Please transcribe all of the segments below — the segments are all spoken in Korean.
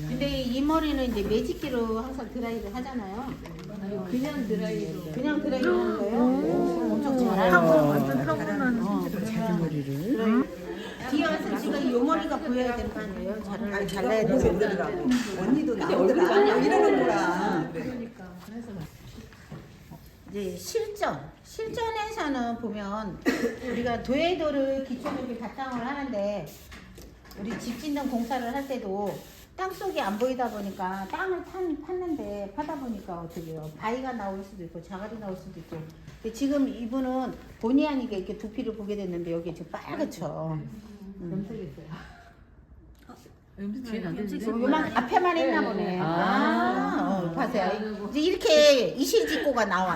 근데 이 머리는 이제 매직기로 항상 드라이를 하잖아요. 그냥 드라이로. 그냥 드라이 하는 거예요? 엄청 잘하고 완전 타고난 자기 머리를. 뒤에 와서 지금 이 머리가 보여야 되는 거 아니에요? 잘라야 보고 되는 그러더라고. 언니도 나보다 이러는 거야. 이제 실전에서는 보면 우리가 도예도를 기초력이 바탕을 하는데 우리 집 짓는 공사를 할 때도 땅속이 안 보이다 보니까 땅을 팠는데 파다 보니까 어떻게 해요? 바위가 나올 수도 있고 자갈이 나올 수도 있고. 근데 지금 이분은 본의 아니게 이렇게 두피를 보게 됐는데 여기 지금 빨갛죠. 염색했어요. 뒤에는 안 되는데? 요만 앞에만 했나 보네. 봐세요. 이제 이렇게 이실직고가 나와.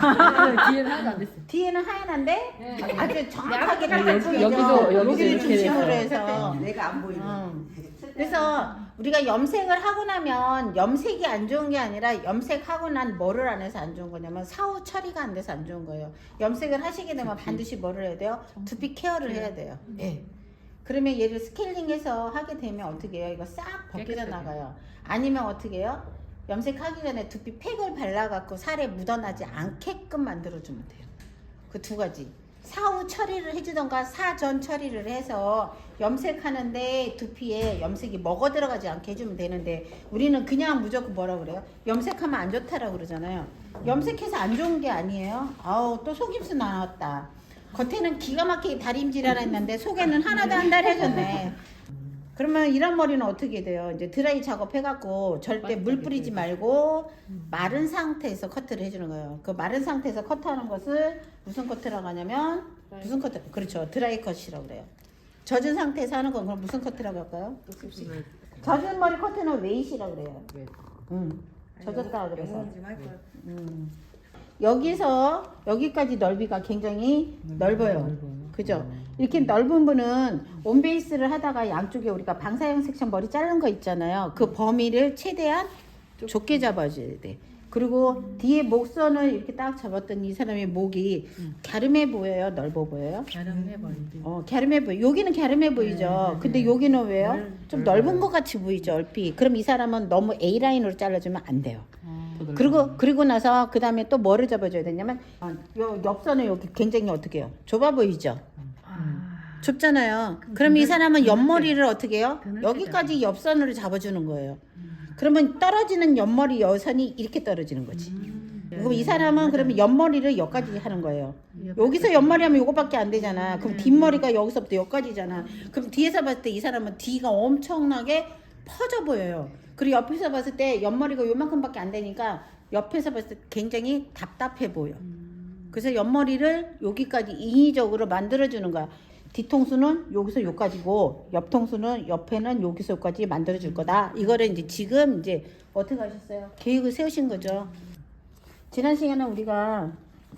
뒤에는 하나도 안 됐어. 뒤에는 하얀한데 아주 정확하게 여기, 딱 보이죠. 여기도 여기를 이렇게 중심으로 돼서. 해서. 내가 안 보이는. 그래서 우리가 염색을 하고 나면 염색이 안 좋은 게 아니라 염색하고 난 뭐를 안 해서 안 좋은 거냐면 사후 처리가 안 돼서 안 좋은 거예요. 염색을 하시게 되면 반드시 뭐를 해야 돼요? 두피 케어를 해야 돼요. 예. 그러면 얘를 스케일링해서 하게 되면 어떻게 해요? 이거 싹 벗겨져 나가요. 아니면 어떻게 해요? 염색하기 전에 두피 팩을 발라갖고 살에 묻어나지 않게끔 만들어주면 돼요. 그 두 가지. 사후 처리를 해주던가 사전 처리를 해서 염색하는데 두피에 염색이 먹어 들어가지 않게 해주면 되는데 우리는 그냥 무조건 뭐라 그래요? 염색하면 안 좋다라고 그러잖아요. 염색해서 안 좋은 게 아니에요. 아우 또 속입술 나왔다. 겉에는 기가 막히게 다림질하라 했는데 속에는 하나도 안 달해졌네. 그러면 이런 머리는 어떻게 돼요? 이제 드라이 작업해갖고 절대 물 뿌리지 말고 마른 상태에서 커트를 해주는 거예요. 그 마른 상태에서 커트하는 것을 무슨 커트라고 하냐면 무슨 커트? 그렇죠. 드라이 컷이라고 그래요. 젖은 상태에서 하는 건 그럼 무슨 커트라고 할까요? 젖은 머리 커트는 웨이시라고 그래요. 젖었다 그래서. 여기서 여기까지 넓이가 굉장히 넓어요. 그죠? 이렇게 넓은 분은 온베이스를 하다가 양쪽에 우리가 방사형 섹션 머리 자른 거 있잖아요. 그 범위를 최대한 좁게 잡아줘야 돼. 그리고 뒤에 목선을 이렇게 딱 잡았더니 이 사람의 목이 갸름해 보여요? 넓어 보여요? 갸름해 보이지. 갸름해 보여. 여기는 갸름해 보이죠. 근데 여기는 왜요? 좀 넓은 것 같이 보이죠, 얼핏. 그럼 이 사람은 너무 A 라인으로 잘라주면 안 돼요. 그리고 나서 그 다음에 또 뭐를 잡아줘야 되냐면 요 옆선을 여기 굉장히 어떻게 해요? 좁아 보이죠? 좁잖아요. 그럼 이 사람은 옆머리를 어떻게 해요? 여기까지 옆선으로 잡아주는 거예요. 그러면 떨어지는 옆머리 여선이 이렇게 떨어지는 거지. 그럼 이 사람은 그러면 옆머리를 여기까지 하는 거예요. 여기서 옆머리 하면 요거밖에 안 되잖아. 그럼 뒷머리가 여기서부터 여기까지잖아. 그럼 뒤에서 봤을 때 이 사람은 뒤가 엄청나게 퍼져 보여요. 그리고 옆에서 봤을 때 옆머리가 요만큼밖에 안 되니까 옆에서 봤을 때 굉장히 답답해 보여. 그래서 옆머리를 여기까지 인위적으로 만들어주는 거야. 뒤통수는 여기서 여기까지고 옆통수는 옆에는 여기서 여기까지 만들어줄 거다. 이거를 이제 지금 이제 어떻게 하셨어요? 계획을 세우신 거죠. 지난 시간에 우리가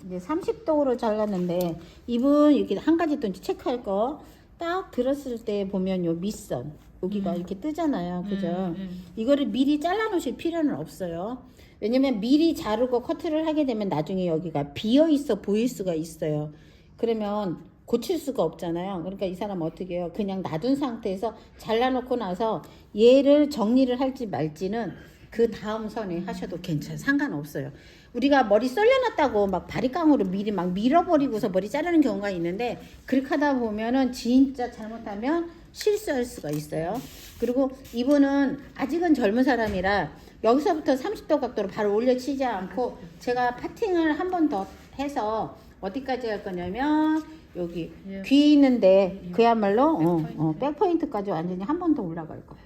이제 30도로 잘랐는데 이분 이렇게 한 가지 또 이제 체크할 거 딱 들었을 때 보면 요 밑선 여기가 이렇게 뜨잖아요. 그죠? 이거를 미리 잘라 놓으실 필요는 없어요. 왜냐면 미리 자르고 커트를 하게 되면 나중에 여기가 비어 있어 보일 수가 있어요. 그러면 고칠 수가 없잖아요. 그러니까 이 사람 어떻게 해요? 그냥 놔둔 상태에서 잘라놓고 나서 얘를 정리를 할지 말지는 그 다음 선에 하셔도 상관없어요. 우리가 머리 썰려놨다고 막 바리깡으로 미리 막 밀어버리고서 머리 자르는 경우가 있는데 그렇게 하다 보면은 진짜 잘못하면 실수할 수가 있어요. 그리고 이분은 아직은 젊은 사람이라 여기서부터 30도 각도로 바로 올려치지 않고 제가 파팅을 한 번 더 해서 어디까지 할 거냐면 여기 귀 있는데 그야말로 백포인트까지 완전히 한 번 더 올라갈 거예요.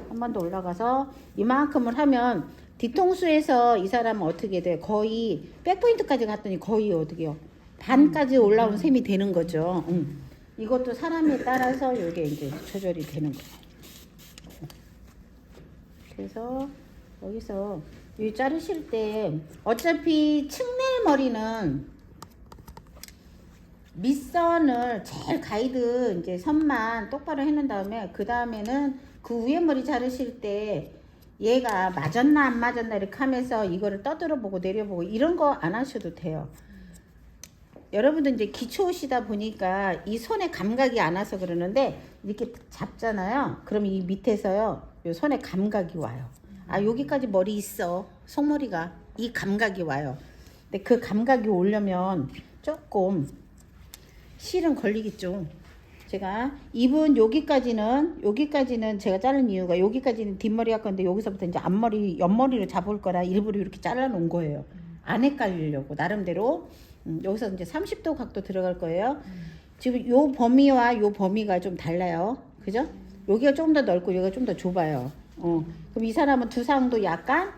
한 번 더 올라가서 이만큼을 하면 뒤통수에서 이 사람은 어떻게 돼? 거의 백포인트까지 갔더니 거의 어떻게 해요? 반까지 올라온 셈이 되는 거죠. 이것도 사람에 따라서 이게 이제 조절이 되는 거예요. 그래서 여기서 이 자르실 때 어차피 층낼 머리는 밑선을 제일 가이드 이제 선만 똑바로 해놓은 다음에 그 다음에는 그 위에 머리 자르실 때 얘가 맞았나 안 맞았나 이렇게 하면서 이거를 떠들어 보고 내려보고 이런 거 안 하셔도 돼요. 여러분들 이제 기초시다 보니까 이 손에 감각이 안 와서 그러는데 이렇게 잡잖아요. 그럼 이 밑에서요 요 손에 감각이 와요. 아 여기까지 머리 있어. 속머리가 이 감각이 와요. 근데 그 감각이 오려면 조금 실은 걸리겠죠. 제가 이분 여기까지는 제가 자른 이유가 여기까지는 뒷머리 할 건데 여기서부터 이제 앞머리 옆머리로 잡을 거라 일부러 이렇게 잘라 놓은 거예요. 안 헷갈리려고 나름대로. 여기서 이제 30도 각도 들어갈 거예요. 지금 요 범위와 요 범위가 좀 달라요. 그죠? 여기가 조금 더 넓고 여기가 좀 더 좁아요. 그럼 이 사람은 두상도 약간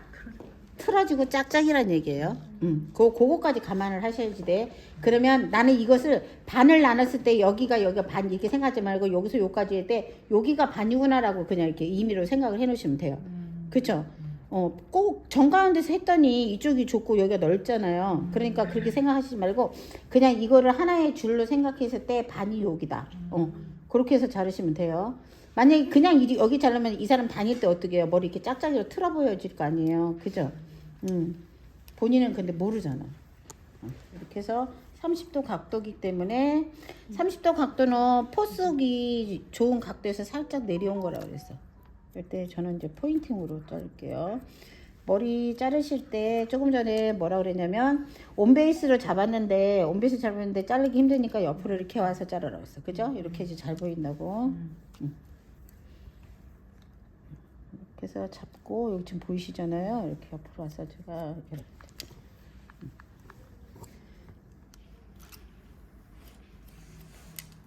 틀어지고 짝짝이란 얘기예요. 그거까지 감안을 하셔야지 돼. 그러면 나는 이것을 반을 나눴을 때 여기가 반 이렇게 생각하지 말고 여기서 여기까지 할 때 여기가 반이구나라고 그냥 이렇게 임의로 생각을 해 놓으시면 돼요. 그쵸? 꼭 정가운데서 했더니 이쪽이 좁고 여기가 넓잖아요. 그러니까 그렇게 생각하시지 말고 그냥 이거를 하나의 줄로 생각했을 때 반이 여기다. 그렇게 해서 자르시면 돼요. 만약에 그냥 여기 자르면 이 사람 다닐 때 어떻게 해요? 머리 이렇게 짝짝이로 틀어 보여질 거 아니에요. 그죠? 본인은 근데 모르잖아. 이렇게 해서 30도 각도기 때문에 30도 각도는 포스기 좋은 각도에서 살짝 내려온 거라고 그랬어. 이때 저는 이제 포인팅으로 자를게요. 머리 자르실 때 조금 전에 뭐라 그랬냐면 온베이스를 잡았는데 자르기 힘드니까 옆으로 이렇게 와서 자르라고 했어. 그죠? 이렇게 해서 잘 보인다고. 이렇게 해서 잡고 여기 지금 보이시잖아요. 이렇게 옆으로 와서 제가 이렇게.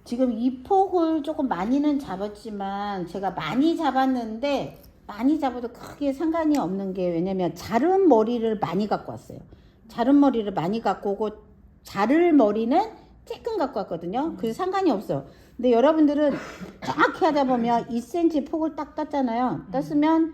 지금 이 폭을 조금 많이는 잡았지만 제가 많이 잡았는데 많이 잡아도 크게 상관이 없는 게 왜냐면 자른 머리를 많이 갖고 왔어요. 자른 머리를 많이 갖고 오고 자를 머리는 조금 갖고 왔거든요. 그래서 상관이 없어. 근데 여러분들은 정확히 하다 보면 2cm 폭을 딱 땄잖아요. 땄으면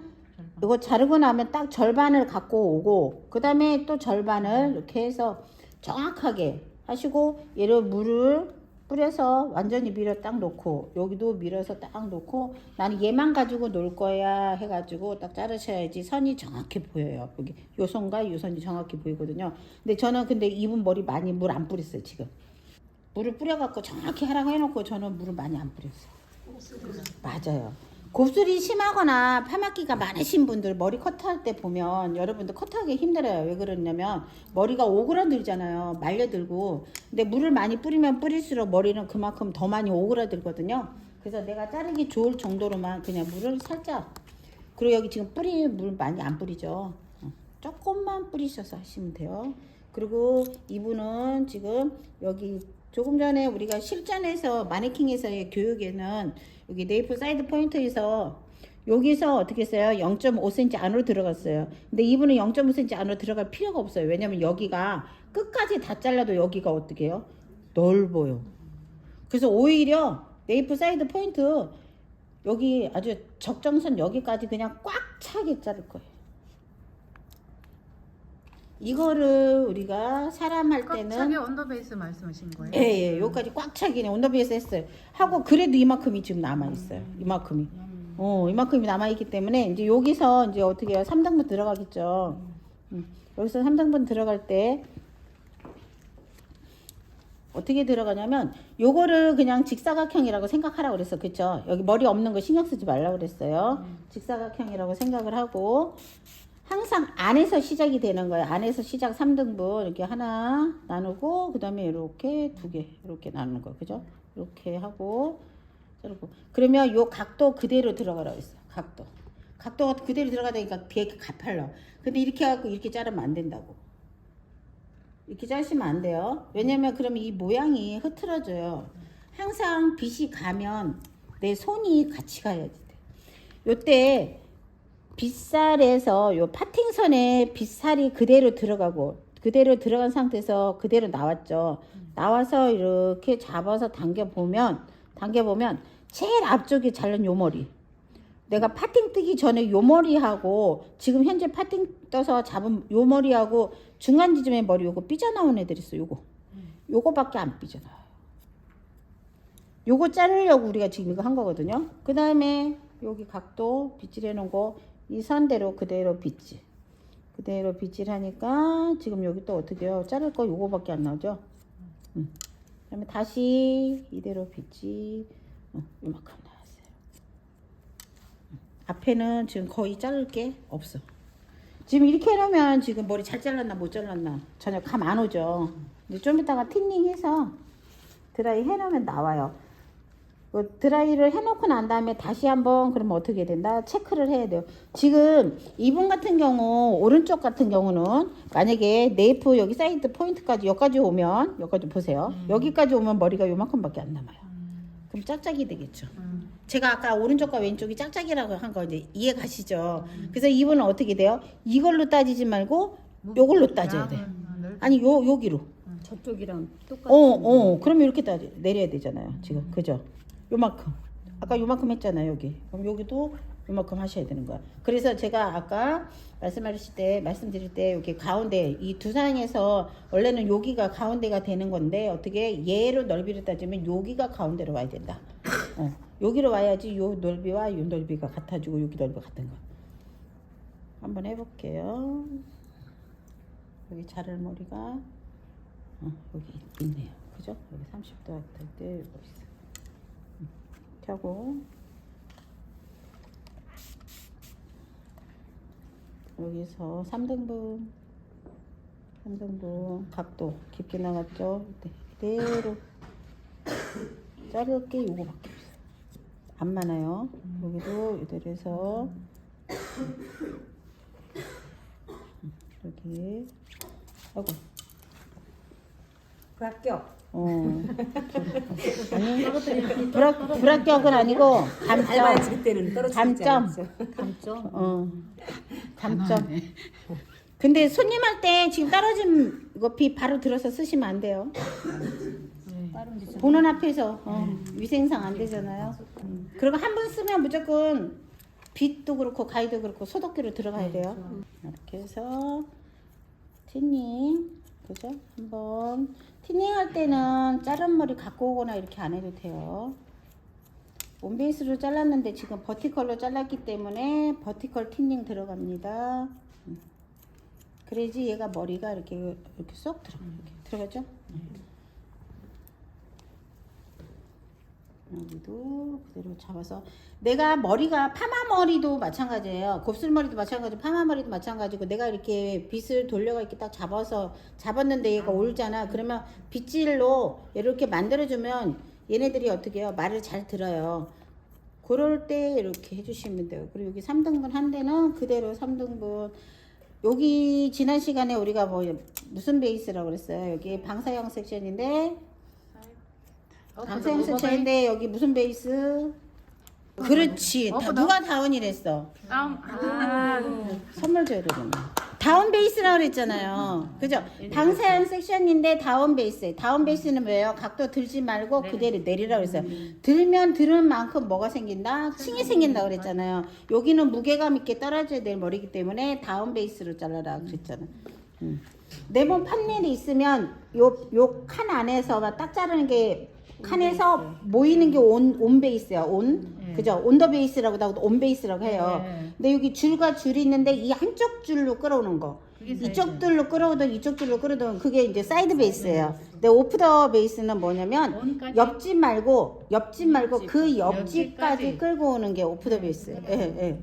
이거 자르고 나면 딱 절반을 갖고 오고 그 다음에 또 절반을 이렇게 해서 정확하게 하시고 얘를 물을 뿌려서 완전히 밀어 딱 놓고 여기도 밀어서 딱 놓고 나는 얘만 가지고 놀 거야 해가지고 딱 자르셔야지 선이 정확히 보여요. 여기 요 선과 요 선이 정확히 보이거든요. 근데 저는 이분 머리 많이 물 안 뿌렸어요. 지금 물을 뿌려갖고 정확히 하라고 해놓고 저는 물을 많이 안 뿌렸어요. 맞아요. 곱슬이 심하거나 파마기가 많으신 분들 머리 커트할 때 보면 여러분들 커트하기 힘들어요. 왜 그러냐면 머리가 오그라들잖아요. 말려들고. 근데 물을 많이 뿌리면 뿌릴수록 머리는 그만큼 더 많이 오그라들거든요. 그래서 내가 자르기 좋을 정도로만 그냥 물을 살짝. 그리고 여기 지금 물 많이 안 뿌리죠. 조금만 뿌리셔서 하시면 돼요. 그리고 이분은 지금 여기 조금 전에 우리가 실전에서 마네킹에서의 교육에는 여기 네이프 사이드 포인트에서 여기서 어떻게 했어요? 0.5cm 안으로 들어갔어요. 근데 이분은 0.5cm 안으로 들어갈 필요가 없어요. 왜냐면 여기가 끝까지 다 잘라도 여기가 어떻게 해요? 넓어요. 그래서 오히려 네이프 사이드 포인트 여기 아주 적정선 여기까지 그냥 꽉 차게 자를 거예요. 이거를 우리가 사람 할 때는 꽉 차게 언더베이스 말씀하신 거예요? 예, 여기까지 꽉 차게 언더베이스 했어요. 하고 그래도 이만큼이 지금 남아 있어요. 이만큼이. 이만큼이 남아 있기 때문에 이제 여기서 이제 어떻게 해요? 3등분 들어가겠죠. 여기서 3등분 들어갈 때 어떻게 들어가냐면 요거를 그냥 직사각형이라고 생각하라고 그랬어. 그쵸? 여기 머리 없는 거 신경 쓰지 말라고 그랬어요. 직사각형이라고 생각을 하고 항상 안에서 시작이 되는 거예요. 안에서 시작 3등분 이렇게 하나 나누고 그 다음에 이렇게 두 개 이렇게 나누는 거 그죠? 이렇게 하고 자르고 그러면 요 각도 그대로 들어가라고 했어. 각도가 그대로 들어가다니까 되게 가팔러. 근데 이렇게 해갖고 이렇게 자르면 안 된다고. 이렇게 자르시면 안 돼요. 왜냐면 그러면 이 모양이 흐트러져요. 항상 빗이 가면 내 손이 같이 가야지 돼. 요때 빗살에서 요 파팅선에 빗살이 그대로 들어가고 그대로 들어간 상태에서 그대로 나왔죠. 나와서 이렇게 잡아서 당겨보면 제일 앞쪽에 자른 요 머리 내가 파팅 뜨기 전에 요 머리하고 지금 현재 파팅 떠서 잡은 요 머리하고 중간 지점의 머리 요거 삐져나온 애들 있어. 요거밖에 안 삐져나와요. 요거 자르려고 우리가 지금 이거 한 거거든요. 그 다음에 여기 각도 빗질 해놓은 거 이 선대로 그대로 빗질 하니까 지금 여기 또 어떻게 해요? 자를 거 요거밖에 안 나오죠. 그다음에 다시 이대로 빗질 요만큼 나왔어요. 앞에는 지금 거의 자를 게 없어. 지금 이렇게 해놓으면 지금 머리 잘 잘랐나 못 잘랐나 전혀 감 안 오죠. 이제 좀 이따가 틴닝해서 드라이 해놓으면 나와요. 드라이를 해놓고 난 다음에 다시 한번 그러면 어떻게 된다? 체크를 해야 돼요. 지금 이분 같은 경우 오른쪽 같은 경우는 만약에 네이프 여기 사이드 포인트까지 여기까지 오면 여기까지 보세요. 여기까지 오면 머리가 요만큼밖에 안 남아요. 그럼 짝짝이 되겠죠. 제가 아까 오른쪽과 왼쪽이 짝짝이라고 한 거 이제 이해 가시죠? 그래서 이분은 어떻게 돼요? 이걸로 따지지 말고 요걸로 따져야 돼. 아니 여기로. 저쪽이랑 똑같이. 그러면 이렇게 내려야 되잖아요. 지금 그죠? 요만큼. 아까 요만큼 했잖아요, 여기. 그럼 여기도 요만큼 하셔야 되는 거야. 그래서 제가 아까 말씀드릴 때 여기 가운데 이 두 상에서 원래는 여기가 가운데가 되는 건데 어떻게 얘로 넓이를 따지면 여기가 가운데로 와야 된다. 여기로 와야지 요 넓이와 요 넓이가 같아지고 여기 넓이가 같은 거. 한번 해볼게요. 여기 자를 머리가 여기 있네요. 그죠? 여기 30도 할 때 여기 있어. 이렇게 하고 여기서 3등분 각도 깊게 나갔죠? 그대로 자를 게 요거밖에 없어요. 안 많아요. 여기도 이대로 해서 여기 하고 불합격. 아니 불합격은 아니고 감점. 그때는 감점. 감점. 근데 손님할 때 지금 떨어진 이거 비 바로 들어서 쓰시면 안 돼요. 보는 앞에서 위생상 안 되잖아요. 그리고 한 번 쓰면 무조건 빛도 그렇고 가위도 그렇고 소독기로 들어가야 돼요. 이렇게 해서 틴닝, 그죠? 한번 틴닝할 때는 자른 머리 갖고 오거나 이렇게 안 해도 돼요. 온베이스로 잘랐는데 지금 버티컬로 잘랐기 때문에 버티컬 틴닝 들어갑니다. 그래야지 얘가 머리가 이렇게 쏙 들어가죠? 여기도 그대로 잡아서 내가 머리가 파마머리도 마찬가지예요. 곱슬머리도 마찬가지고 파마머리도 마찬가지고 내가 이렇게 빗을 돌려가 이렇게 딱 잡았는데 얘가 올잖아. 그러면 빗질로 이렇게 만들어주면 얘네들이 어떻게 해요? 말을 잘 들어요. 그럴 때 이렇게 해주시면 돼요. 그리고 여기 3등분 한 데는 그대로 3등분. 여기 지난 시간에 우리가 무슨 베이스라고 그랬어요? 여기 방사형 섹션인데 방사형 섹션인데 여기 무슨 베이스? 그렇지. 누가 다운이랬어? 선물 줘야 되겠네. 다운 베이스라고 그랬잖아요. 그죠? 방사형 섹션인데 다운 베이스. 다운 베이스는 뭐예요? 각도 들지 말고 그대로 내리라고 그랬어요. 들면 들은 만큼 뭐가 생긴다? 층이 생긴다 그랬잖아요. 여기는 무게감 있게 떨어져야 될 머리이기 때문에 다운 베이스로 잘라라 그랬잖아. 네모 판넬이 있으면 요 칸 안에서 딱 자르는 게 칸에서 모이는 게 온 베이스야. 그죠? 온더 베이스라고 하고 온 베이스라고 해요. 근데 여기 줄과 줄이 있는데 이 한쪽 줄로 끌어오는 거. 이쪽 줄로 끌어오든 이쪽 줄로 끌어오든 그게 이제 사이드 베이스예요. 근데 오프 더 베이스는 뭐냐면 옆집 말고 그 옆집까지 끌고 오는 게 오프 더 베이스예요. 예.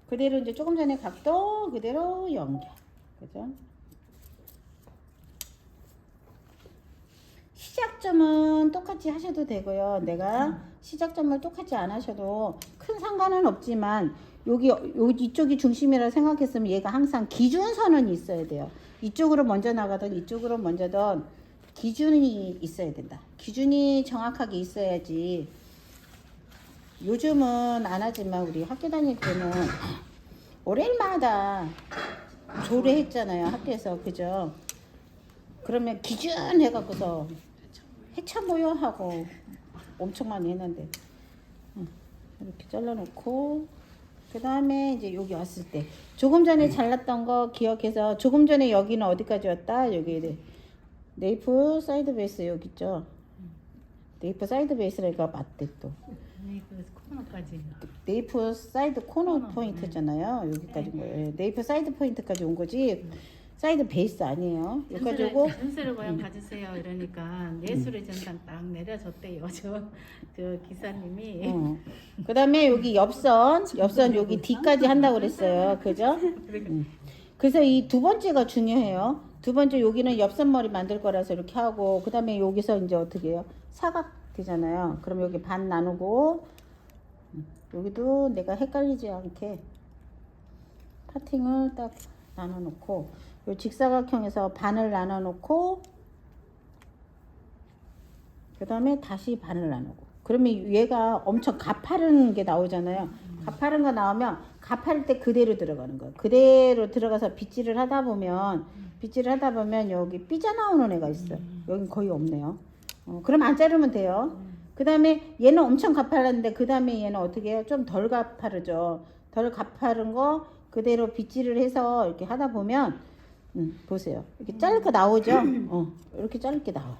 그대로 이제 조금 전에 각도 그대로 연결. 그죠? 시작점은 똑같이 하셔도 되고요. 내가 시작점을 똑같이 안 하셔도 큰 상관은 없지만 여기 이쪽이 중심이라 생각했으면 얘가 항상 기준선은 있어야 돼요. 이쪽으로 먼저 나가든 이쪽으로 먼저든 기준이 있어야 된다. 기준이 정확하게 있어야지. 요즘은 안 하지만 우리 학교 다닐 때는 월요일마다 조례했잖아요. 학교에서. 그죠? 그러면 기준 해갖고서 해쳐 모여 하고 엄청 많이 했는데 이렇게 잘라놓고 그 다음에 이제 여기 왔을 때 조금 전에 잘랐던 거 기억해서 조금 전에 여기는 어디까지 왔다? 여기 네이프 사이드 베이스 여기 있죠? 네이프 사이드 베이스라니까 맞대 또. 코너까지. 네이프 사이드 코너 포인트잖아요. 여기까지 거예요. 네이프 사이드 포인트까지 온 거지. 사이드 베이스 아니에요. 이거 가지고 전세를 그냥 가주세요. 이러니까 예술의 전당 딱 내려줬대요. 저 기사님이. 그다음에 여기 옆선 여기 D까지 한다고 그랬어요. 그죠? 그래서 이 두 번째가 중요해요. 두 번째 여기는 옆선 머리 만들 거라서 이렇게 하고 그다음에 여기서 이제 어떻게 해요? 사각 되잖아요. 그럼 여기 반 나누고 여기도 내가 헷갈리지 않게 파팅을 딱 나눠 놓고 요 직사각형에서 반을 나눠 놓고 그다음에 다시 반을 나누고 그러면 얘가 엄청 가파른 게 나오잖아요. 가파른 거 나오면 가파를 때 그대로 들어가는 거예요. 그대로 들어가서 빗질을 하다 보면 여기 삐져나오는 애가 있어요. 여긴 거의 없네요. 그럼 안 자르면 돼요. 그 다음에 얘는 엄청 가파른데 그 다음에 얘는 어떻게 해요? 좀 덜 가파르죠. 덜 가파른 거 그대로 빗질을 해서 이렇게 하다 보면 보세요. 이렇게 짧게 나오죠. 이렇게 짧게 나와.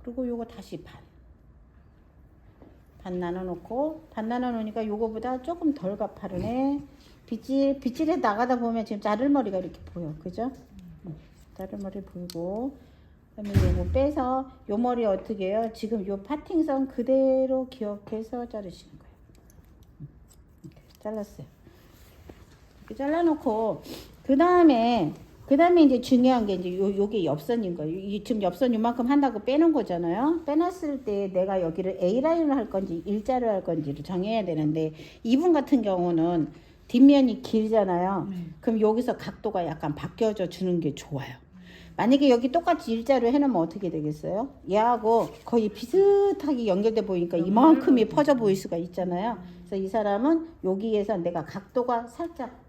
그리고 요거 다시 반 나눠 놓으니까 요거보다 조금 덜 가파르네. 빗질해 나가다 보면 지금 자를 머리가 이렇게 보여. 그죠? 자를 머리 보이고 그다음에 요거 빼서 요 머리 어떻게 해요? 지금 요 파팅선 그대로 기억해서 자르시는 거예요. 이렇게 잘랐어요. 이렇게 잘라놓고 그 다음에 이제 중요한 게 이제 요게 옆선인 거예요. 지금 옆선 요만큼 한다고 빼는 거잖아요. 빼놨을 때 내가 여기를 A 라인을 할 건지 일자를 할 건지를 정해야 되는데 이분 같은 경우는 뒷면이 길잖아요. 그럼 여기서 각도가 약간 바뀌어져 주는 게 좋아요. 만약에 여기 똑같이 일자로 해놓으면 어떻게 되겠어요? 얘하고 거의 비슷하게 연결돼 보이니까 이만큼이 퍼져 보일 수가 있잖아요. 그래서 이 사람은 여기에서 내가 각도가 살짝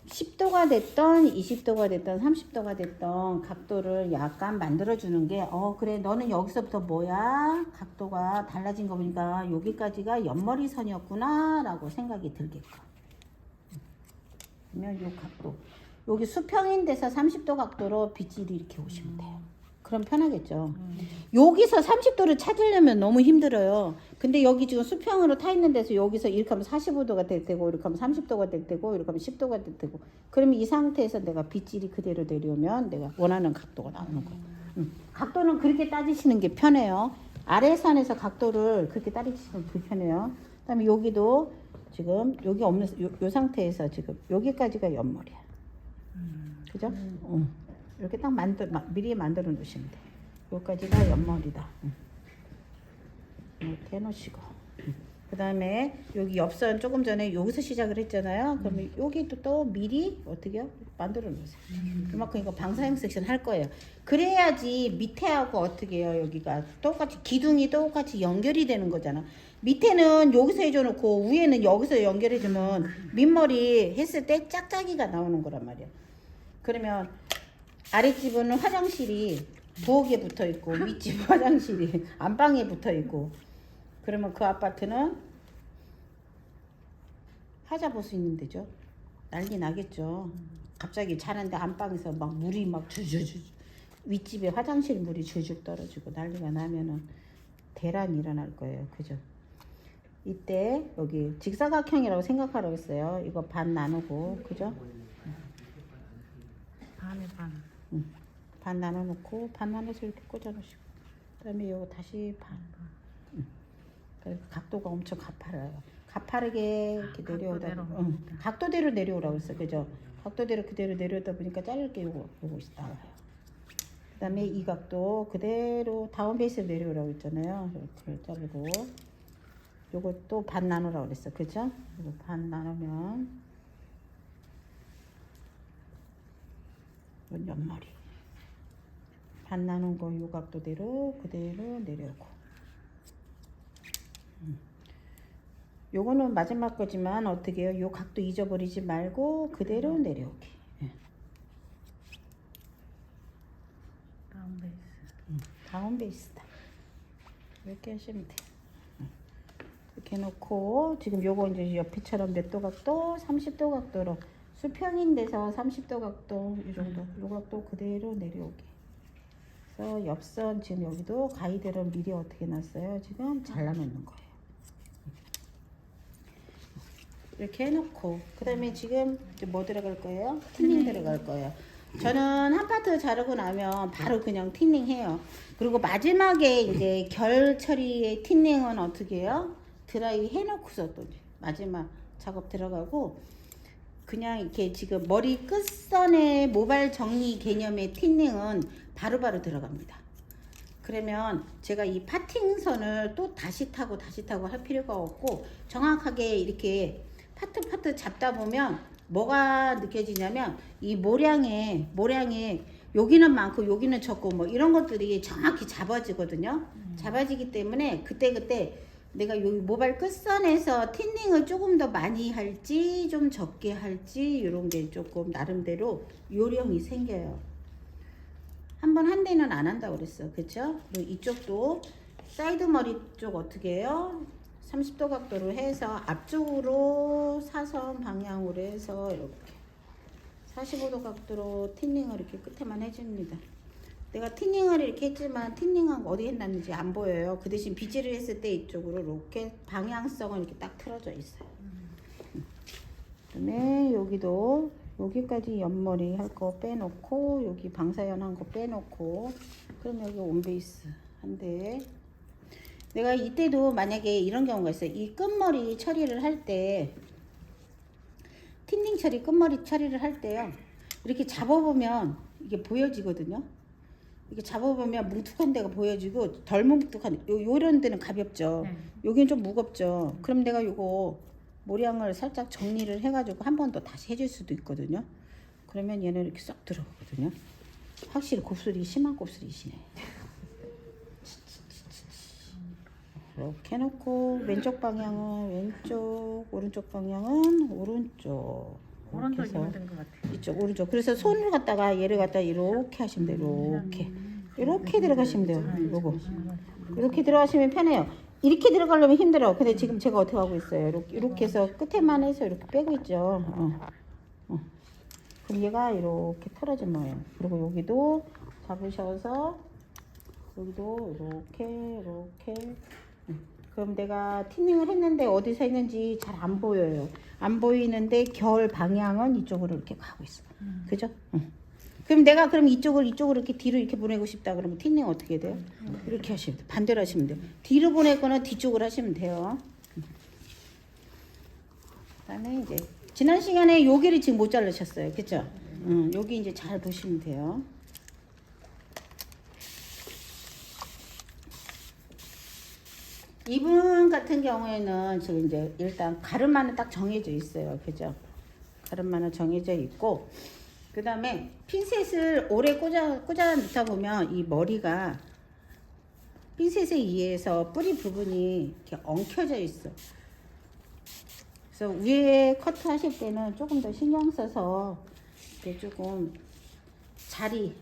10도가 됐던 20도가 됐던 30도가 됐던 각도를 약간 만들어주는 게 그래 너는 여기서부터 뭐야? 각도가 달라진 거 보니까 여기까지가 옆머리선이었구나 라고 생각이 들게끔 그러면 요 각도 여기 수평인 데서 30도 각도로 빗질이 이렇게 오시면 돼요. 그럼 편하겠죠. 여기서 30도를 찾으려면 너무 힘들어요. 근데 여기 지금 수평으로 타 있는 데서 여기서 이렇게 하면 45도가 될 테고 이렇게 하면 30도가 될 테고 이렇게 하면 10도가 될 테고 그러면 이 상태에서 내가 빗질이 그대로 내려오면 내가 원하는 각도가 나오는 거예요. 각도는 그렇게 따지시는 게 편해요. 아래선에서 각도를 그렇게 따지시면 불편해요. 그다음에 여기도 지금 여기 없는 요 상태에서 지금 여기까지가 옆머리야. 그죠? 이렇게 딱 미리 만들어 놓으시면 돼요. 여기까지가 옆머리다. 이렇게 해놓으시고. 그 다음에 여기 옆선 조금 전에 여기서 시작을 했잖아요. 그러면 여기도 또 미리 어떻게 해요? 만들어 놓으세요. 그만큼 이거 방사형 섹션 할 거예요. 그래야지 밑에하고 어떻게 해요? 여기가 똑같이 기둥이 똑같이 연결이 되는 거잖아. 밑에는 여기서 해줘놓고 위에는 여기서 연결해주면 밑머리 했을 때 짝짝이가 나오는 거란 말이야. 그러면 아랫집은 화장실이 부엌에 붙어 있고 윗집 화장실이 안방에 붙어 있고 그러면 그 아파트는 하자 볼 수 있는 데죠. 난리 나겠죠. 갑자기 자는데 안방에서 막 물이 막 주주주 윗집에 화장실 물이 주죽 떨어지고 난리가 나면은 대란이 일어날 거예요. 그죠? 이때 여기 직사각형이라고 생각하라고 했어요. 이거 반 나누고 그죠? 반 나눠놓고 반 나눠서 이렇게 꽂아놓으시고 그다음에 요거 다시 반 각도가 엄청 가파르게 이렇게 내려오다 각도대로 내려오라고 했어요. 그죠? 각도대로 그대로 내려오다 보니까 짧게 요거 나와요. 그다음에 이 각도 그대로 다운 베이스로 내려오라고 했잖아요. 이렇게 자르고 요거 또 반 나누라고 그랬어. 그죠? 요거 반 나누면 이건 옆머리 반 나눈 거 요 각도대로 그대로 내려오고 요거는 마지막 거지만 어떻게 해요? 요 각도 잊어버리지 말고 그대로 내려오기. 다운 베이스. 다운 베이스다. 이렇게 하시면 돼요. 이렇게 해놓고 지금 요거 이제 옆에처럼 몇 도 각도? 30도 각도로 수평인 데서 30도 각도 이 정도 요 각도 그대로 내려오기. 그래서 옆선 지금 여기도 가이드를 미리 어떻게 놨어요? 지금 잘라놓는 거예요. 이렇게 해놓고 그 다음에 지금 이제 뭐 들어갈 거예요? 틴닝 들어갈 거예요. 저는 한 파트 자르고 나면 바로 그냥 틴닝 해요. 그리고 마지막에 이제 결 처리의 틴닝은 어떻게 해요? 드라이 해놓고서 또 마지막 작업 들어가고 그냥 이렇게 지금 머리 끝선에 모발 정리 개념의 틴닝은 바로바로 들어갑니다. 그러면 제가 이 파팅선을 또 다시 타고 할 필요가 없고 정확하게 이렇게 파트 잡다 보면 뭐가 느껴지냐면 이 모량에 여기는 많고 여기는 적고 뭐 이런 것들이 정확히 잡아지거든요. 잡아지기 때문에 그때 내가 여기 모발 끝선에서 틴닝을 조금 더 많이 할지 좀 적게 할지 이런 게 조금 나름대로 요령이 생겨요. 한 번 한 대는 안 한다고 그랬어. 그쵸? 그리고 이쪽도 사이드 머리 쪽 어떻게 해요? 30도 각도로 해서 앞쪽으로 사선 방향으로 해서 이렇게 45도 각도로 틴닝을 이렇게 끝에만 해줍니다. 내가 틴닝을 이렇게 했지만 틴닝한 거 어디 했는지 안 보여요. 그 대신 비즈를 했을 때 이쪽으로 이렇게 방향성은 이렇게 딱 틀어져 있어요. 그다음에 여기도 여기까지 옆머리 할 거 빼놓고 여기 방사연 한 거 빼놓고 그럼 여기 온베이스 한대. 내가 이때도 만약에 이런 경우가 있어요. 이 끝머리 처리를 할 때 틴닝 처리 끝머리 처리를 할 때요. 이렇게 잡아보면 이게 보여지거든요. 이렇게 잡아보면 뭉툭한 데가 보여지고 덜 뭉툭한 요런 데는 가볍죠. 여기는 좀 무겁죠. 그럼 내가 요거 모량을 살짝 정리를 해가지고 한 번 더 다시 해줄 수도 있거든요. 그러면 얘는 이렇게 쏙 들어가거든요. 확실히 곱슬이 심한 곱슬이시네. 이렇게 해놓고 왼쪽 방향은 왼쪽, 오른쪽 방향은 오른쪽. 오른쪽이면 된 것 같아요. 이쪽 오른쪽. 그래서 손을 갖다가 얘를 갖다 이렇게 하시면 돼요. 이렇게 들어가시면 돼요. 요거 이렇게 들어가시면 편해요. 이렇게 들어가려면 힘들어. 근데 지금 제가 어떻게 하고 있어요? 이렇게 해서 끝에만 해서 이렇게 빼고 있죠. 그럼 얘가 이렇게 털어진 거예요. 그리고 여기도 잡으셔서 여기도 이렇게. 그럼 내가 틴닝을 했는데 어디서 했는지 잘 안 보여요. 안 보이는데 결 방향은 이쪽으로 이렇게 가고 있어. 그죠? 그럼 내가 이쪽으로 이렇게 뒤로 이렇게 보내고 싶다 그러면 틴닝 어떻게 돼요? 이렇게 하시면 돼요. 반대로 하시면 돼요. 뒤로 보낼 거는 뒤쪽으로 하시면 돼요. 그다음에 이제 지난 시간에 여기를 지금 못 자르셨어요. 그죠? 여기 이제 잘 보시면 돼요. 이분 같은 경우에는 지금 이제 일단 가르마는 딱 정해져 있어요. 그죠? 가르마는 정해져 있고 그 다음에 핀셋을 오래 꽂아 넣다 보면 이 머리가 핀셋에 의해서 뿌리 부분이 이렇게 엉켜져 있어. 그래서 위에 커트 하실 때는 조금 더 신경 써서 이렇게 조금 자리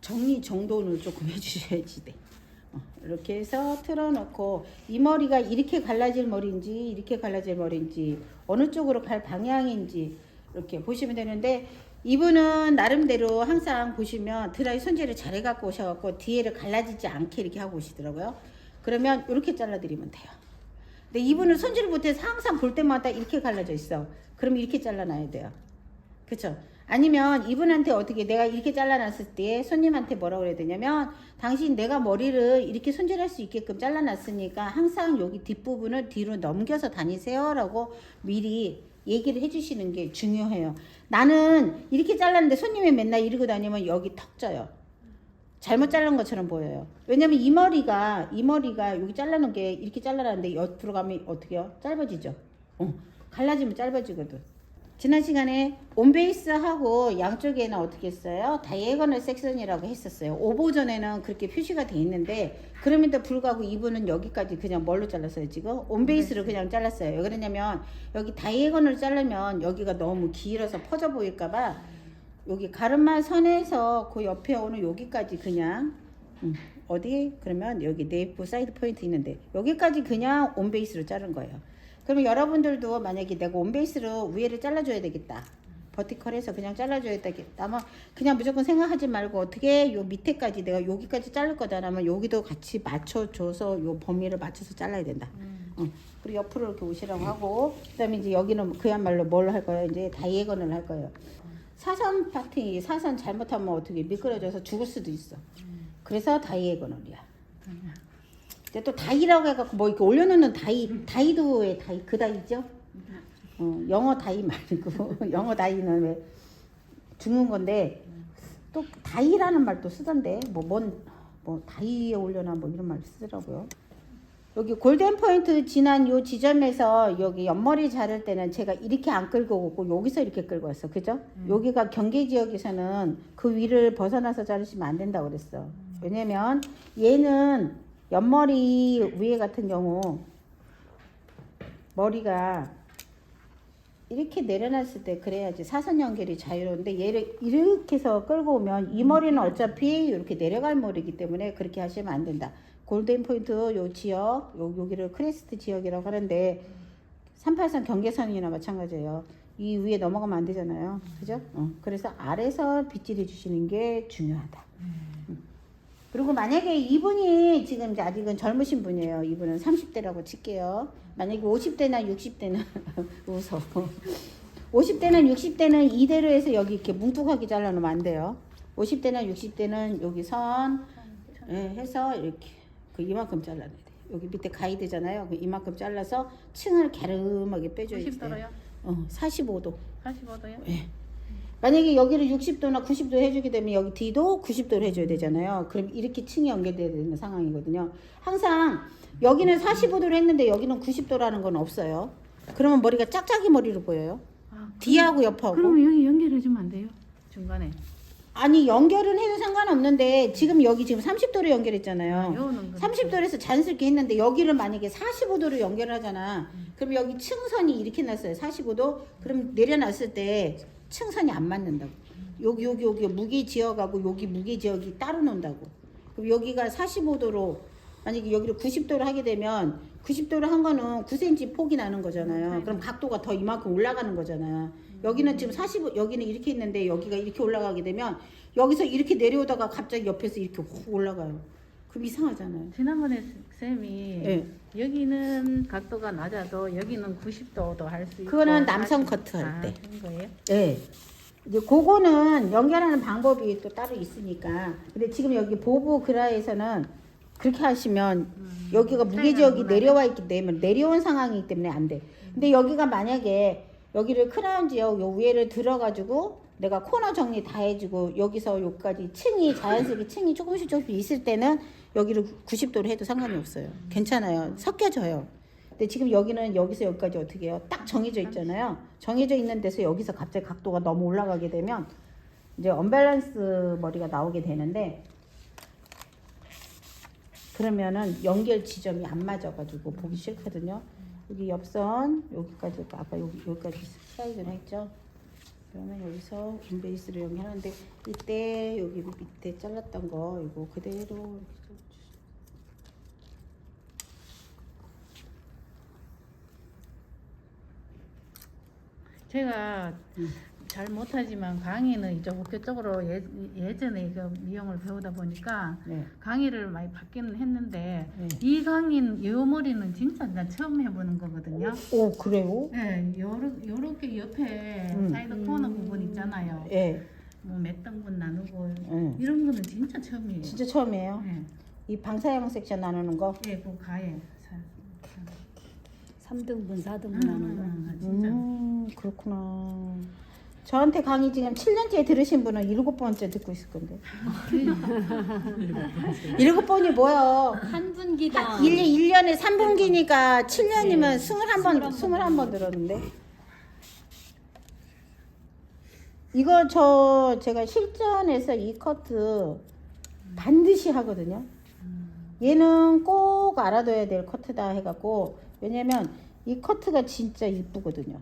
정리 정돈을 조금 해주셔야지 돼. 이렇게 해서 틀어놓고 이 머리가 이렇게 갈라질 머리인지 이렇게 갈라질 머리인지 어느 쪽으로 갈 방향인지 이렇게 보시면 되는데 이분은 나름대로 항상 보시면 드라이 손질을 잘 해갖고 오셔갖고 뒤에를 갈라지지 않게 이렇게 하고 오시더라고요. 그러면 이렇게 잘라드리면 돼요. 근데 이분은 손질을 못해서 항상 볼 때마다 이렇게 갈라져 있어. 그럼 이렇게 잘라놔야 돼요. 그쵸? 아니면 이분한테 어떻게 내가 이렇게 잘라놨을 때 손님한테 뭐라고 그래야 되냐면 당신 내가 머리를 이렇게 손질할 수 있게끔 잘라놨으니까 항상 여기 뒷부분을 뒤로 넘겨서 다니세요 라고 미리 얘기를 해주시는 게 중요해요. 나는 이렇게 잘랐는데 손님이 맨날 이러고 다니면 여기 턱 져요. 잘못 자른 것처럼 보여요. 왜냐면 이 머리가 여기 잘라놓은 게 이렇게 잘라놨는데 옆으로 가면 어떻게 해요? 짧아지죠. 갈라지면 짧아지거든. 지난 시간에 온베이스하고 양쪽에는 어떻게 했어요? 다이애고널 섹션이라고 했었어요. 오보전에는 그렇게 표시가 돼 있는데 그럼에도 불구하고 이분은 여기까지 그냥 뭘로 잘랐어요 지금? 온베이스로 그냥 잘랐어요. 왜 그러냐면 여기 다이애고널 자르면 여기가 너무 길어서 퍼져 보일까봐 여기 가르마 선에서 그 옆에 오는 여기까지 그냥 어디? 그러면 여기 네이프 사이드 포인트 있는데 여기까지 그냥 온베이스로 자른 거예요. 그러면 여러분들도 만약에 내가 온베이스로 위에를 잘라줘야 되겠다. 버티컬해서 그냥 잘라줘야겠다면 그냥 무조건 생각하지 말고 어떻게 요 밑에까지 내가 여기까지 자를 거잖아. 하면 여기도 같이 맞춰줘서 요 범위를 맞춰서 잘라야 된다. 그리고 옆으로 이렇게 오시라고 하고 그다음에 이제 여기는 그야말로 뭘 할 거예요? 이제 다이애건을 할 거예요. 사선 파팅이 사선 잘못하면 어떻게 미끄러져서 죽을 수도 있어. 그래서 다이애건을이야. 이제 또 다이라고 해갖고 뭐 이렇게 올려놓는 다이도의 다이 그 다이죠? 영어 다이 말고 영어 다이는 왜 죽는 건데 또 다이라는 말도 쓰던데 뭐 다이에 올려놔 뭐 이런 말 쓰더라고요. 여기 골든 포인트 지난 요 지점에서 여기 옆머리 자를 때는 제가 이렇게 안 끌고 오고 여기서 이렇게 끌고 왔어. 그죠? 여기가 경계 지역에서는 그 위를 벗어나서 자르시면 안 된다고 그랬어. 왜냐면 얘는 옆머리 위에 같은 경우 머리가 이렇게 내려놨을 때 그래야지 사선 연결이 자유로운데 얘를 이렇게 해서 끌고 오면 이 머리는 어차피 이렇게 내려갈 머리이기 때문에 그렇게 하시면 안 된다. 골든 포인트 요 지역 여기를 크레스트 지역이라고 하는데 383 경계선이나 마찬가지예요. 이 위에 넘어가면 안 되잖아요. 그죠? 그래서 아래서 빗질해 주시는 게 중요하다. 그리고 만약에 이분이 지금 이제 아직은 젊으신 분이에요. 이분은 30대라고 칠게요. 만약에 50대나 60대는 웃어. 50대나 60대는 이대로 해서 여기 이렇게 뭉툭하게 잘라놓으면 안 돼요. 50대나 60대는 여기 선 해서 이렇게 그 이만큼 잘라야 돼. 여기 밑에 가이드잖아요. 그 이만큼 잘라서 층을 갸름하게 빼줘야 돼. 90도로요? 45도. 45도요? 예. 만약에 여기를 60도나 90도 해주게 되면 여기 뒤도 90도로 해줘야 되잖아요. 그럼 이렇게 층이 연결돼야 되는 상황이거든요. 항상 여기는 45도로 했는데 여기는 90도라는 건 없어요. 그러면 머리가 짝짝이 머리로 보여요. 뒤하고 옆하고. 그러면 여기 연결해주면 안 돼요? 중간에. 아니 연결은 해도 상관없는데 지금 여기 지금 30도로 연결했잖아요. 요는 30도에서 자연스럽게 했는데 여기를 만약에 45도로 연결하잖아. 그럼 여기 층선이 이렇게 났어요. 45도. 그럼 내려놨을 때 층선이 안 맞는다고. 여기 무게 지역하고 여기 무게 지역이 따로 논다고. 그럼 여기가 45도로 만약에 여기를 90도로 하게 되면 90도로 한 거는 9cm 폭이 나는 거잖아요. 그럼 각도가 더 이만큼 올라가는 거잖아요. 여기는 지금 45 여기는 이렇게 있는데 여기가 이렇게 올라가게 되면 여기서 이렇게 내려오다가 갑자기 옆에서 이렇게 훅 올라가요. 그럼 이상하잖아요. 지난번에 쌤이 예. 여기는 각도가 낮아도 여기는 90도도 할 수 있고 그거는 남성 커트 할 때. 그런 거예요? 네. 이제 그거는 연결하는 방법이 또 따로 있으니까. 근데 지금 여기 보부 그라에서는 그렇게 하시면 여기가 무게지역이 내려와 있기 때문에 내려온 상황이기 때문에 안 돼. 근데 여기가 만약에 여기를 크라운 지역 요 위에를 들어가지고 내가 코너 정리 다 해주고 여기서 여기까지 층이 자연스럽게 층이 조금씩 있을 때는 여기를 90도로 해도 상관이 없어요. 괜찮아요. 섞여져요. 근데 지금 여기는 여기서 여기까지 어떻게 해요? 딱 정해져 있잖아요. 정해져 있는 데서 여기서 갑자기 각도가 너무 올라가게 되면 이제 언밸런스 머리가 나오게 되는데 그러면은 연결 지점이 안 맞아가지고 보기 싫거든요. 여기 옆선 여기까지 아까 여기까지 슬라이드를 했죠. 그러면 여기서 인베이스를 연결하는데 이때 여기 밑에 잘랐던 거 이거 그대로 이렇게 제가 잘 못하지만 강의는 이제 학교 쪽으로 예전에 그 미용을 배우다 보니까 네. 강의를 많이 받기는 했는데 네. 이 강의는 요 머리는 진짜 나 처음 해보는 거거든요. 오 그래요? 네, 요렇게 옆에 사이드 코너 부분 있잖아요. 예. 뭐 몇 등분 나누고 네. 이런 거는 진짜 처음이에요. 진짜 처음이에요. 네, 이 방사형 섹션 나누는 거. 예, 그 가에 3등분, 4등분 하는 거. 진짜. 그렇구나. 저한테 강의 지금 7년째 들으신 분은 7번째 듣고 있을 건데. 7번이 뭐야? 한 분기당 1년에 3분기니까 7년이면 21번 들었는데. 이거 제가 실전에서 이 커트 반드시 하거든요. 얘는 꼭 알아둬야 될 커트다 해갖고 왜냐면 이 커트가 진짜 이쁘거든요.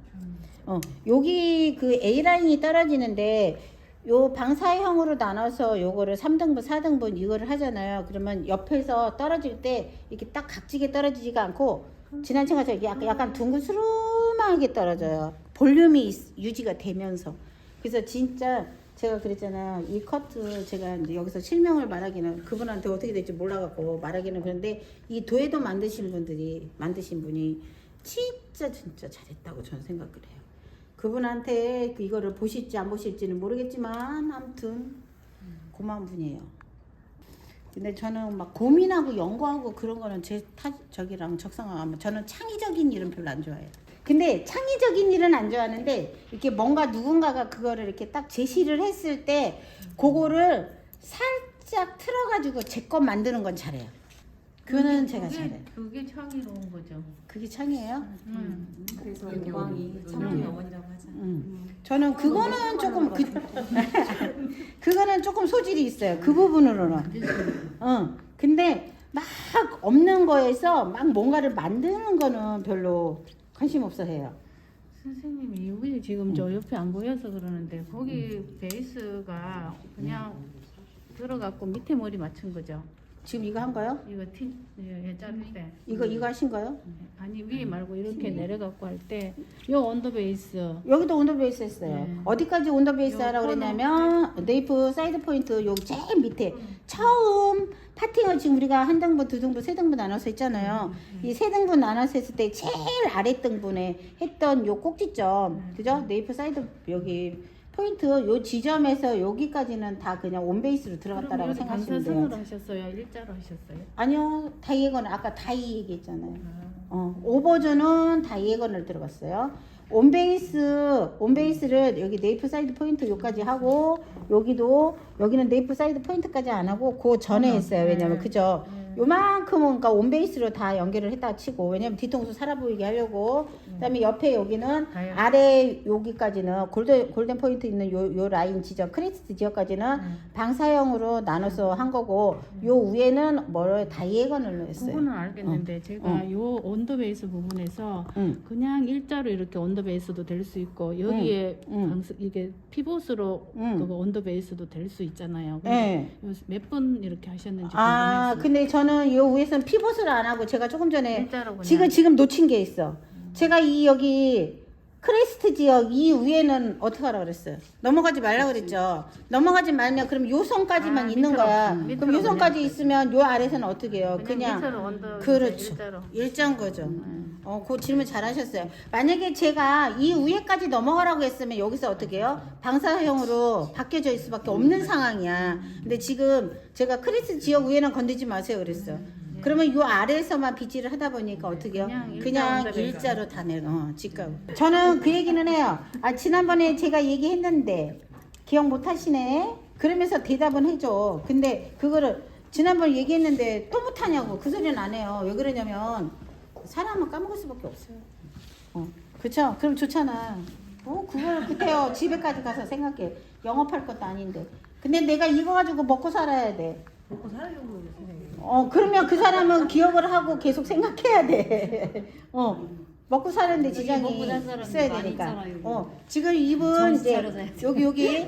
여기 그 A라인이 떨어지는데 요 방사형으로 나눠서 요거를 3등분 4등분 이거를 하잖아요. 그러면 옆에서 떨어질 때 이렇게 딱 각지게 떨어지지가 않고 지나쳐가지고 약간 둥글스름하게 떨어져요. 볼륨이 유지가 되면서 그래서 진짜 제가 그랬잖아요. 이 커트 제가 이제 여기서 실명을 말하기는 그분한테 어떻게 될지 몰라갖고 말하기는 그런데 이 도예도 만드신 분이 진짜 잘했다고 저는 생각을 해요. 그분한테 이거를 보실지 안 보실지는 모르겠지만 아무튼 고마운 분이에요. 근데 저는 막 고민하고 연구하고 그런 거는 저기랑 적성하면 저는 창의적인 일은 별로 안 좋아해요. 근데 창의적인 일은 안 좋아하는데 이렇게 뭔가 누군가가 그거를 이렇게 딱 제시를 했을 때 그거를 살짝 틀어가지고 제 것 만드는 건 잘해요. 그거는 제가 잘해요. 그게 창의로운 거죠. 그게 창이에요? 그래서 여왕이 창조 여왕이라고 하잖아. 저는 그거는 조금 그거는 조금 소질이 있어요. 그 부분으로는. 근데 막 없는 거에서 막 뭔가를 만드는 거는 별로 관심 없어 해요. 선생님이 여기 지금 저 옆에 안 보여서 그러는데 거기 베이스가 그냥 들어갔고 밑에 머리 맞춘 거죠. 지금 이거 한 거요? 이거 자를 때 이거 하신 거요? 아니 위에 말고 이렇게 내려갖고 할 때 요 언더 베이스 여기도 온더 베이스 했어요. 어디까지 온더 베이스 하라고 그랬냐면 네이프 사이드 포인트 여기 제일 밑에 처음 파팅을 지금 우리가 한 등분, 두 등분, 세 등분 나눠서 했잖아요. 이 세 등분 나눠서 했을 때 제일 아래 등분에 했던 요 꼭지점, 그죠? 네이프 사이드 여기 포인트 요 지점에서 여기까지는 다 그냥 온 베이스로 들어갔다라고 생각하시면 돼요. 방사선으로 하셨어요? 일자로 하셨어요? 아니요, 다이애건 아까 다이 얘기했잖아요. 오버전은 다이애건을 들어갔어요. 온베이스를 여기 네이프 사이드 포인트 요까지 하고 여기는 네이프 사이드 포인트까지 안 하고 그 전에 했어요. 왜냐면 그죠? 요만큼은 그러니까 온베이스로 다 연결을 했다 치고 왜냐면 뒤통수 살아 보이게 하려고 그다음에 옆에 여기는 아래 여기까지는 골든 포인트 있는 요 라인 지점 크레스트 지역까지는 방사형으로 나눠서 한 거고 요 위에는 다이애건을 했어요. 그거는 알겠는데 제가 요 언더 베이스 부분에서 그냥 일자로 이렇게 언더 베이스도 될 수 있고 여기에 이게 피봇으로 그거 언더 베이스도 될 수 있잖아요. 네. 몇 번 이렇게 하셨는지 아, 궁금했어요. 근데 저는 요 위에서는 피봇을 안 하고 제가 조금 전에 일자로 그냥. 지금 놓친 게 있어. 제가 여기 크레스트 지역 이 위에는 어떻게 하라 그랬어요? 넘어가지 말라 그랬죠. 넘어가지 말면 그럼 요 선까지만 있는 밑으로, 거야. 밑으로 그럼 요 선까지 그냥. 있으면 요 아래서는 어떻게 해요? 그냥 밑으로 언더 그렇죠. 일자로. 일자인 거죠. 그 질문 잘하셨어요. 만약에 제가 이 위에까지 넘어가라고 했으면 여기서 어떻게 해요? 방사형으로 바뀌어져 있을 수밖에 없는 상황이야. 근데 지금 제가 크리스 지역 위에는 건드지 마세요 그랬어. 그러면 요 아래에서만 빗질을 하다 보니까 어떻게 해요? 그냥 일자로 다 내려. 직각. 저는 그 얘기는 해요. 지난번에 제가 얘기했는데 기억 못 하시네? 그러면서 대답은 해줘. 근데 그거를 지난번에 얘기했는데 또 못하냐고 그 소리는 안 해요. 왜 그러냐면 사람은 까먹을 수밖에 없어요. 그쵸? 그럼 좋잖아. 그걸 그때요. 집에까지 가서 생각해. 영업할 것도 아닌데. 근데 내가 이거 가지고 먹고 살아야 돼. 먹고 살려고 선생님. 그러면 그 사람은 기억을 하고 계속 생각해야 돼. 먹고 사는데 지장이 있어야 되니까. 지금 이분 이제 여기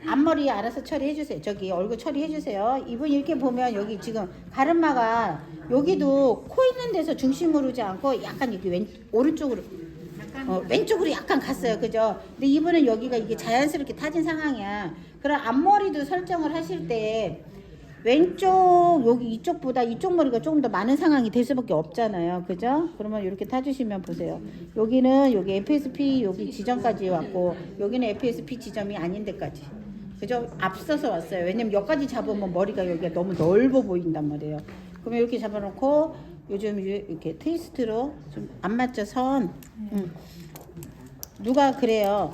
앞머리 알아서 처리해 주세요. 저기 얼굴 처리해 주세요. 이분 이렇게 보면 여기 지금 가르마가 여기도 코 있는 데서 중심으로 오지 않고 약간 여기 오른쪽으로 왼쪽으로 약간 갔어요. 그죠? 근데 이분은 여기가 이게 자연스럽게 타진 상황이야. 그럼 앞머리도 설정을 하실 때 왼쪽 여기 이쪽보다 이쪽 머리가 조금 더 많은 상황이 될 수밖에 없잖아요. 그죠? 그러면 이렇게 타주시면 보세요. 여기는 여기 FSP 여기 지점까지 왔고 여기는 FSP 지점이 아닌 데까지. 그죠? 앞서서 왔어요. 왜냐면 여기까지 잡으면 머리가 여기가 너무 넓어 보인단 말이에요. 그러면 이렇게 잡아놓고 요즘 이렇게 트위스트로 좀 안 맞죠? 선. 누가 그래요.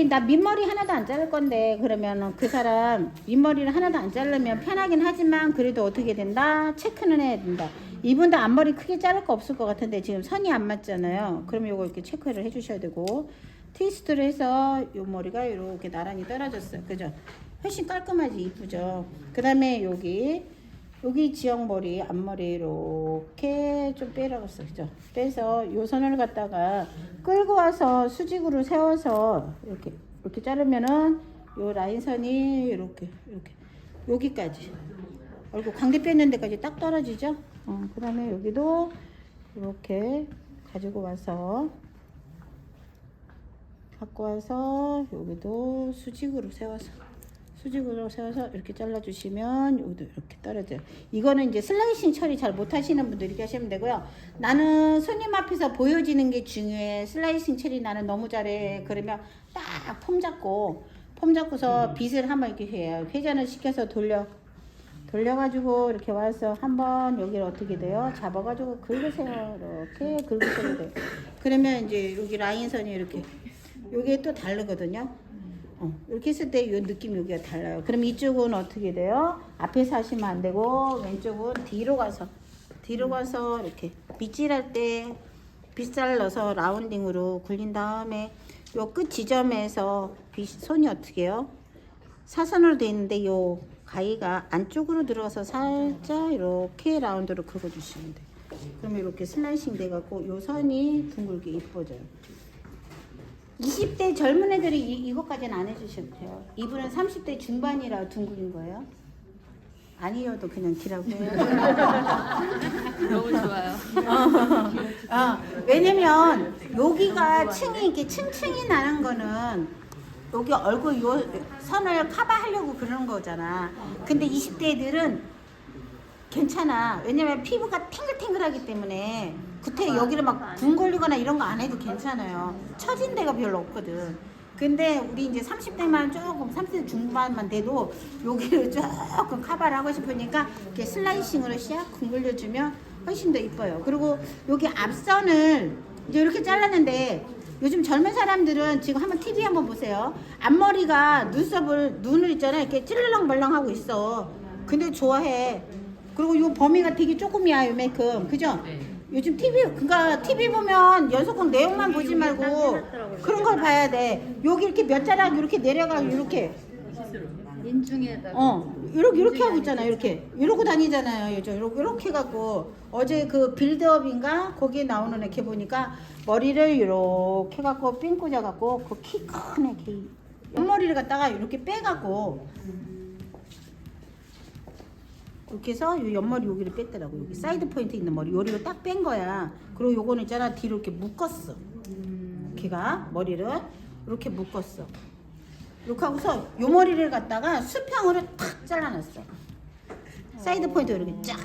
나 밑머리 하나도 안 자를 건데 그러면 그 사람 밑머리를 하나도 안 자르면 편하긴 하지만 그래도 어떻게 된다? 체크는 해야 된다. 이분도 앞머리 크게 자를 거 없을 것 같은데 지금 선이 안 맞잖아요. 그러면 이거 이렇게 체크를 해주셔야 되고 트위스트를 해서 요 머리가 이렇게 나란히 떨어졌어요. 그죠? 훨씬 깔끔하지 이쁘죠. 그 다음에 여기 지역 머리 앞머리 이렇게 좀 빼라고 했어요. 그죠? 빼서 요 선을 갖다가 끌고 와서 수직으로 세워서 이렇게 자르면은 요 라인선이 이렇게 여기까지 얼굴 광대 뺏는 데까지 딱 떨어지죠. 그 다음에 여기도 이렇게 가지고 와서 갖고 와서 여기도 수직으로 세워서 이렇게 잘라주시면 여기도 이렇게 떨어져요. 이거는 이제 슬라이싱 처리 잘 못하시는 분들이 이렇게 하시면 되고요. 나는 손님 앞에서 보여지는 게 중요해. 슬라이싱 처리 나는 너무 잘해. 그러면 딱 폼 잡고서 빗을 한번 이렇게 해요. 회전을 시켜서 돌려가지고 이렇게 와서 한번 여기를 어떻게 돼요? 잡아가지고 긁으세요. 이렇게 긁으셔도 돼요. 그러면 이제 여기 라인선이 이렇게 여기에 또 다르거든요. 이렇게 했을 때 이 느낌 여기가 달라요. 그럼 이쪽은 어떻게 돼요? 앞에서 하시면 안 되고 왼쪽은 뒤로 가서 이렇게 빗질할 때 빗살 넣어서 라운딩으로 굴린 다음에 요 끝 지점에서 손이 어떻게 해요? 사선으로 되어 있는데 요 가위가 안쪽으로 들어가서 살짝 이렇게 라운드로 긁어주시면 돼요. 그러면 이렇게 슬라이싱 돼갖고 요 선이 둥글게 이뻐져요. 20대 젊은 애들이 이것까지는 안 해주셔도 돼요. 이분은 30대 중반이라 둥글린 거예요. 아니어도 그냥 기라고 해요. 너무 좋아요. 왜냐면 여기가 층이 이렇게 층층이 나는 거는 여기 얼굴 요 선을 커버하려고 그러는 거잖아. 근데 20대 애들은 괜찮아. 왜냐면 피부가 탱글탱글하기 때문에 구태 여기를 막 붕 걸리거나 이런 거 안 해도 괜찮아요. 처진 데가 별로 없거든. 근데 우리 이제 30대만 조금 30대 중반만 돼도 여기를 조금 커버를 하고 싶으니까 이렇게 슬라이싱으로 샥 둥글려주면 훨씬 더 이뻐요. 그리고 여기 앞선을 이제 이렇게 잘랐는데 요즘 젊은 사람들은 지금 한번 TV 한번 보세요. 앞머리가 눈을 있잖아요. 이렇게 찔렁멀렁 하고 있어. 근데 좋아해. 그리고 요 범위가 되게 조금이야, 요만큼. 그죠? 요즘 TV 보면 연속극 내용만 보지 말고 그런 걸 봐야 돼. 여기 이렇게 몇 자락 이렇게 내려가고 이렇게. 인중에다가. 이렇게 하고 있잖아요. 이러고 다니잖아요. 요즘 이렇게 해갖고 어제 그 빌드업인가 거기에 나오는 애 보니까 머리를 이렇게 해갖고 삥 꽂아갖고 그 키 큰 애 옆머리를 갖다가 이렇게 빼갖고 이렇게 해서 이 옆머리 여기를 뺐더라고. 여기 사이드 포인트 있는 머리 요리를 딱 뺀 거야. 그리고 요거는 있잖아 뒤로 이렇게 묶었어. 걔가 머리를 이렇게 묶었어. 이렇게 하고서 요 머리를 갖다가 수평으로 탁 잘라놨어. 사이드 포인트 이렇게 쫙.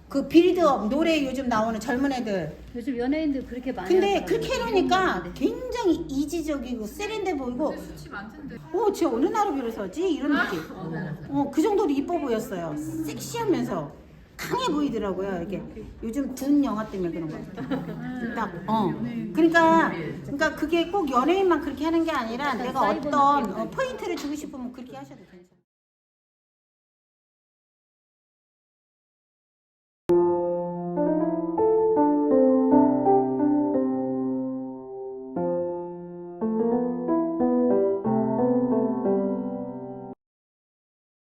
그 빌드업 노래 요즘 나오는 젊은 애들. 요즘 연예인들 그렇게 많이 근데 하더라고요. 그렇게 해놓으니까 굉장히 이지적이고 세련돼 보이고 쟤 어느 나라 비로서지? 이런 느낌. 그 정도로 이뻐 보였어요. 섹시하면서 강해 보이더라고요. 이렇게 요즘 둔 영화 때문에 그런 거. 딱 그러니까 그게 꼭 연예인만 그렇게 하는 게 아니라 내가 어떤 포인트를 주고 싶으면 그렇게 하셔도 돼요.